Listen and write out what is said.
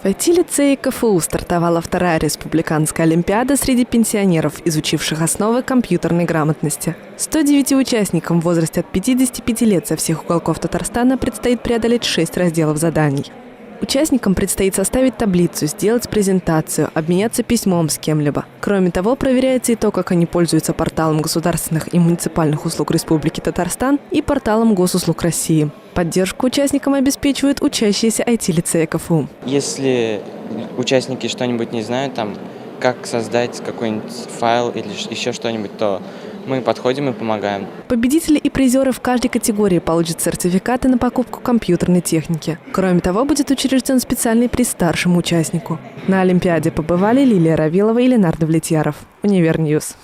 IT-лицее КФУ стартовала вторая республиканская олимпиада среди пенсионеров, изучивших основы компьютерной грамотности. 109 участникам в возрасте от 55 лет со всех уголков Татарстана предстоит преодолеть 6 разделов заданий. Участникам предстоит составить таблицу, сделать презентацию, обменяться письмом с кем-либо. Кроме того, проверяется и то, как они пользуются порталом государственных и муниципальных услуг Республики Татарстан и порталом Госуслуг России. Поддержку участникам обеспечивают учащиеся IT-лицея КФУ. Если участники что-нибудь не знают, как создать какой-нибудь файл или еще что-нибудь, то мы подходим и помогаем. Победители и призеры в каждой категории получат сертификаты на покупку компьютерной техники. Кроме того, будет учрежден специальный приз старшему участнику. На Олимпиаде побывали Лилия Равилова и Ленардо Влетьяров. Универньюз.